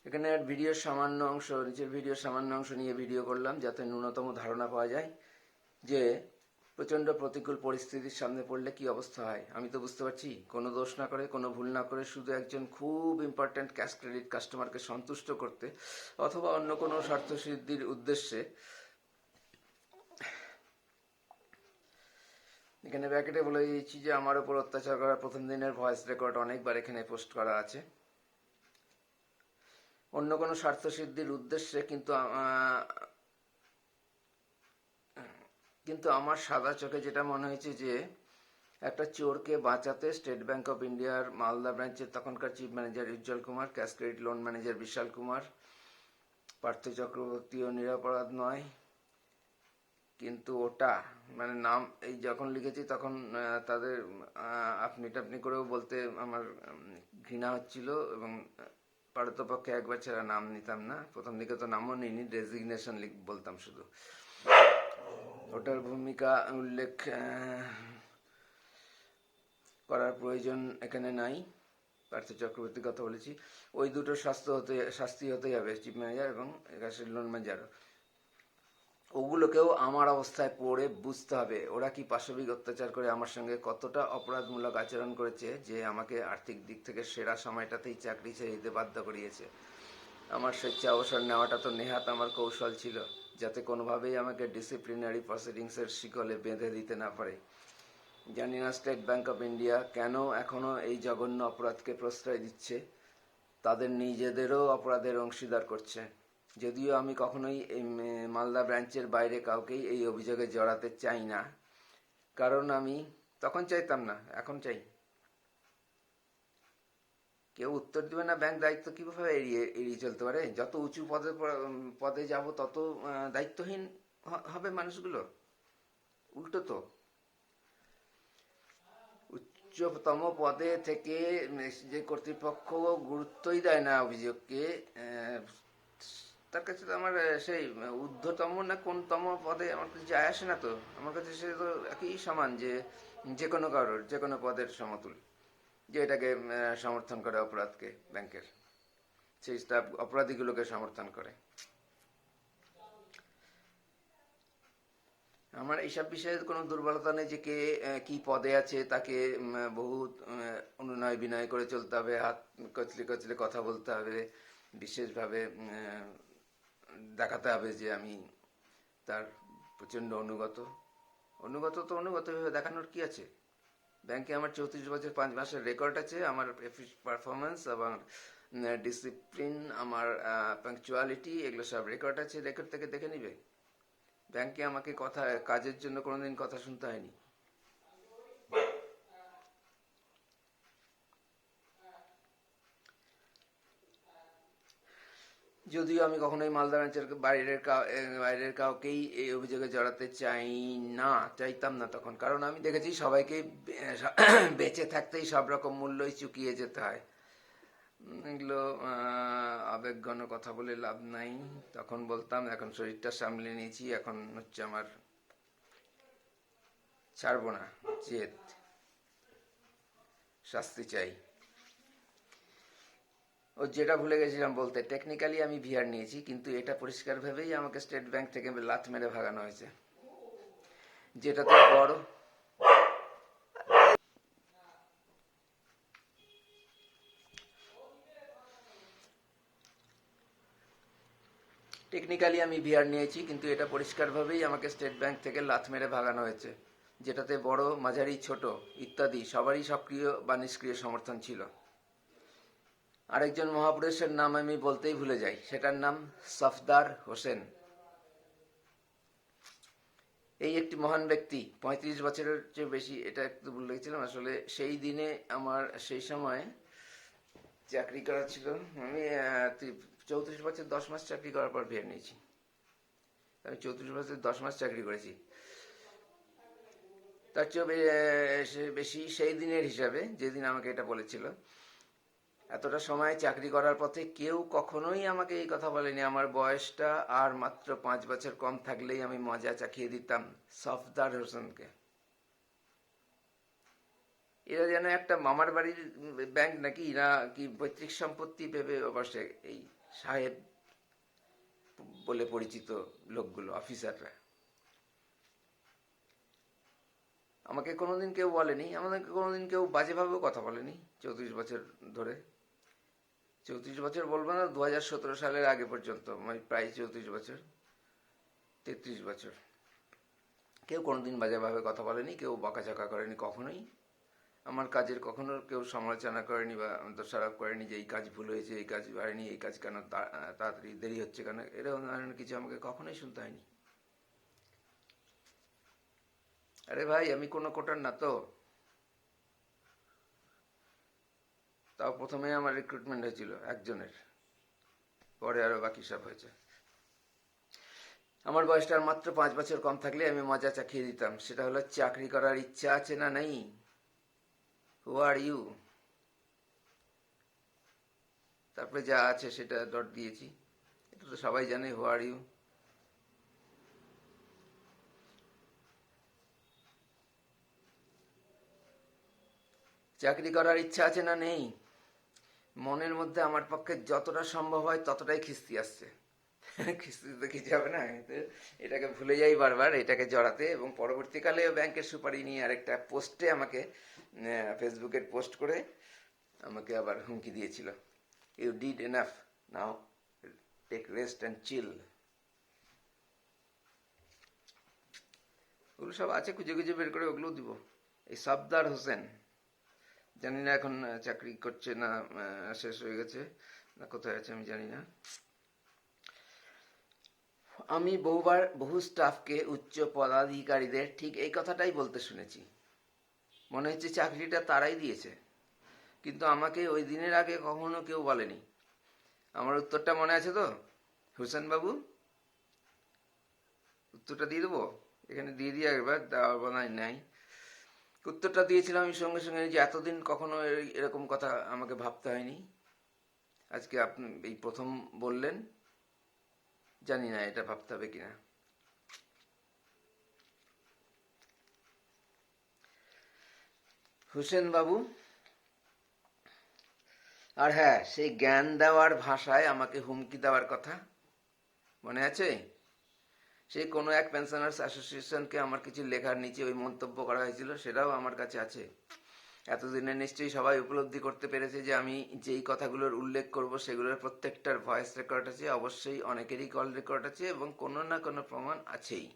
এখানে ভিডিওর সামান্য অংশ, নিচের ভিডিওর সামান্য অংশ নিয়ে ভিডিও করলাম যাতে ন্যূনতম ধারণা পাওয়া যায় যে প্রচণ্ড প্রতিকূল পরিস্থিতির সামনে পড়লে কি অবস্থা হয়। আমি তো বুঝতে পারছি, কোনো দোষ না করে, কোনো ভুল না করে, শুধু একজন খুব ইম্পর্ট্যান্ট ক্যাশ ক্রেডিট কাস্টমারকে সন্তুষ্ট করতে অথবা অন্য কোনো স্বার্থসিদ্ধির উদ্দেশ্যে এখানে ব্র্যাকেটে বলে দিয়েছি যে আমার উপর অত্যাচার করার প্রথম দিনের ভয়েস রেকর্ড অনেকবার এখানে পোস্ট করা আছে। অন্য কোনো স্বার্থসিদ্ধির উদ্দেশ্যে কিন্তু আমার সাদা চোখে যেটা মনে হয়েছে যে একটা চোরকে বাঁচাতে স্টেট ব্যাংক অফ ইন্ডিয়ার মালদা ব্রাঞ্চের তখনকার chief manager Ujjwal Kumar, cash credit loan manager Bishal Kumar, Partha চক্রবর্তীও নিরপরাধ নয়। কিন্তু ওটা মানে নাম এই যখন লিখেছি তখন তাদের আপনি টাপনি করেও বলতে আমার ঘৃণা হচ্ছিল এবং পারতপক্ষে একবার ছাড়া নাম নিতাম না। প্রথম দিকে তো নামও নিইনি, ডেজিগনেশন বলতাম শুধু। ওটার ভূমিকা উল্লেখ করার প্রয়োজন এখানে নাই। পার্থ চক্রবর্তীর কথা বলেছি। ওই দুটো শাস্তি হতেই হবে, চিফ ম্যানেজার এবং ক্যাশের লোন ম্যানেজারও। ওগুলোকেও আমার অবস্থায় পড়ে বুঝতে হবে ওরা কি পাশবিক অত্যাচার করে আমার সঙ্গে কতটা অপরাধমূলক আচরণ করেছে যে আমাকে আর্থিক দিক থেকে সেরা সময়টাতেই চাকরি ছেড়ে দিতে বাধ্য করিয়েছে। আমার স্বেচ্ছা অবসর নেওয়াটা তো নেহাত আমার কৌশল ছিল, যাতে কোনোভাবেই আমাকে ডিসিপ্লিনারি প্রসিডিংসের শিকলে বেঁধে দিতে না পারে। জানি না স্টেট ব্যাংক অফ ইন্ডিয়া কেন এখনও এই জঘন্য অপরাধকে প্রশ্রয় দিচ্ছে, তাদের নিজেদেরও অপরাধের অংশীদার করছে। যদিও আমি কখনোই এই মালদা ব্রাঞ্চের বাইরে কাউকেই এই অভিযোগে জড়াতে চাই না, কারণ আমি তখন চাইতাম না, এখন চাই। কেউ উত্তর দেবে না, ব্যাংক দায়িত্ব কিভাবে এড়িয়ে চলতে পারে? যত উঁচু পদে যাব তত দায়িত্বহীন হবে মানুষগুলো। উল্টো তো, উচ্চতম পদে থেকে যে কর্তৃপক্ষ গুরুত্বই দেয় না অভিযোগকে, তার কাছে তো আমার সেই ঊর্ধ্বতম না কোনতম পদে আমার কাছে যায় আসে না তো। আমার কাছে সে তো একই সমান, যে কোনো কারোর যে কোনো পদের সমতুল, যে এটাকে সমর্থন করে অপরাধকে, ব্যাংকের সেই স্টাফ অপরাধীগুলোকে সমর্থন করে। আমার এইসব বিষয়ে কোনো দুর্বলতা নেই যে কে কি পদে আছে তাকে বহু অনুনয় বিনয় করে চলতে হবে, হাত কচলে কচলে কথা বলতে হবে, বিশেষভাবে দেখাতে হবে যে আমি তার প্রচণ্ড অনুগত ভেবে দেখানোর কি আছে? ব্যাংকে আমার 34 বছর 5 মাসের রেকর্ড আছে। আমার পারফরমেন্স, আমার ডিসিপ্লিন, আমার পাংচুয়ালিটি, এগুলো সব রেকর্ড আছে। রেকর্ড থেকে দেখে নিবে। ব্যাংকে আমাকে কাজের জন্য কোনোদিন কথা শুনতে হয়নি। যদিও আমি কখনোই মালদা ব্রাঞ্চের বাইরের কাউকেই এই অভিযোগে জড়াতে চাইতাম না তখন, কারণ আমি দেখেছি সবাইকে বেঁচে থাকতেই সব রকম মূল্যই চুকিয়ে যেতে হয়। এগুলো আবেগঘন কথা বলে লাভ নাই। তখন বলতাম, এখন শরীরটা সামলে নিয়েছি, এখন হচ্ছে আমার ছাড়বো না, জেদ, শাস্তি চাই। ও যেটা ভুলে গেছিলাম বলতে, টেকনিক্যালি আমি ভিআর নিয়েছি, কিন্তু এটা পরিষ্কার ভেবেই আমাকে স্টেট ব্যাংক থেকে লাথ মেরে ভাগানো হয়েছে। যেটাতে বড় টেকনিক্যালি আমি ভিআর নিয়েছি, কিন্তু এটা পরিষ্কারভাবেই আমাকে স্টেট ব্যাংক থেকে লাথ মেরে ভাগানো হয়েছে, যেটাতে বড়, মাঝারি, ছোট ইত্যাদি সবারই সক্রিয় বা নিষ্ক্রিয় সমর্থন ছিল। আরেকজন মহাপুরুষের নাম আমি বলতেই ভুলে যাই, সেটার নাম সফদার হোসেন। এই একটি মহান ব্যক্তি, 35 বছরের চেয়ে বেশি, এটা একটু ভুলে গেছিলাম আসলে। সেই দিনে আমার সেই সময় চাকরি করা ছিল, আমি 34 বছর 10 মাস চাকরি করার পর ভিআর নিয়েছি। আমি 34 বছর 10 মাস চাকরি করেছি। তার চেয়েও বেশি সেই দিনের হিসাবে, যেদিন আমাকে এটা বলেছিল। এতটা সময় চাকরি করার পথে কেউ কখনোই আমাকে এই কথা বলেনি। আমার বয়সটা আর মাত্র 5 বছর কম থাকলেই আমি মজা চাখিয়ে দিতাম সফদার হোসেনকে। এরা যেন একটা মামার বাড়ির ব্যাংক নাকি, না কি পৈতৃক সম্পত্তি ভেবে বসে এই সাহেব বলে পরিচিত লোকগুলো, অফিসাররা। আমাকে কোনোদিন কেউ বলেনি, আমাদেরকে কোনোদিন কেউ বাজেভাবেও কথা বলেনি 34 বছর ধরে। 34 বছর বলবো না, 2017 সালের আগে পর্যন্ত, মানে প্রায় 34 বছর, 33 বছর কেউ কোনোদিন বাজেভাবে কথা বলেনি, কেউ বকাঝকা করেনি কখনোই। আমার কাজের কখনো কেউ সমালোচনা করেনি বা দোষারোপ করেনি যে এই কাজ ভুল হয়েছে, এই কাজ হয়নি, এই কাজ কেন তাড়াতাড়ি দেরি হচ্ছে কেন, এরকম ধরনের কিছু আমাকে কখনোই শুনতে হয়নি। আরে ভাই, আমি কোনো কোটার না তো। তাও প্রথমে আমার রিক্রুটমেন্ট হয়েছিল একজনের, পরে আরো বাকি সব হয়েছে। আমার বয়সটা আর মাত্র 5 বছর কম থাকলে আমি মজা চাখিয়ে দিতাম। সেটা হলো, চাকরি করার ইচ্ছা আছে না নেই? হু আর ইউ? তারপরে যা আছে সেটা ডট দিয়েছি। এটা তো সবাই জানে, হু আর ইউ। চাকরি করার ইচ্ছা আছে না নেই? মনের মধ্যে আমার পক্ষে যতটা সম্ভব হয় ততটাই খিস্তি আসছে। খিস্তি তো কিছু হবে না, এটাকে ভুলে যাই বারবার, এটাকে জড়াতে। এবং পরবর্তীকালে ব্যাংকের সুপারি নিয়ে আরেকটা পোস্টে আমাকে, ফেসবুকের পোস্ট করে আমাকে আবার হুমকি দিয়েছিল, you did enough, now take rest and chill. ওগুলো সব আছে, খুঁজে খুঁজে বের করে ওগুলো দিব। এই সফদার হোসেন, জানি না এখন চাকরি করছে না শেষ হয়ে গেছে না কোথায় আছে আমি জানি না। আমি বহুবার বহু স্টাফকে, উচ্চ পদাধিকারীদের ঠিক এই কথাটাই বলতে শুনেছি। মনে হচ্ছে চাকরিটা তারাই দিয়েছে, কিন্তু আমাকে ওই দিনের আগে কখনো কেউ বলেনি। আমার উত্তরটা মনে আছে তো হোসেন বাবু? উত্তরটা দিয়ে দেবো, এখানে দিয়ে দিয়ে একবার, দেওয়ার বানাই নাই। উত্তরটা দিয়েছিলাম আমি সঙ্গে সঙ্গে, যে এতদিন কখনো এরকম কথা আমাকে ভাবতে হয়নি, আজকে আপনি এই প্রথম বললেন, জানি না এটা ভাবতে হবে কিনা। হোসেন বাবু। আর হ্যাঁ, সেই জ্ঞান দেওয়ার ভাষায় আমাকে হুমকি দেওয়ার কথা মনে আছে? সেই কোনো এক পেনশনার্স অ্যাসোসিয়েশনকে আমার কিছু লেখার নিচে ওই মন্তব্য করা হয়েছিল, সেটাও আমার কাছে আছে। এতদিনে নিশ্চয়ই সবাই উপলব্ধি করতে পেরেছে যে আমি যেই কথাগুলোর উল্লেখ করব সেগুলোর প্রত্যেকটার ভয়েস রেকর্ড আছে, অবশ্যই অনেকেরই কল রেকর্ড আছে, এবং কোনো না কোনো প্রমাণ আছেই।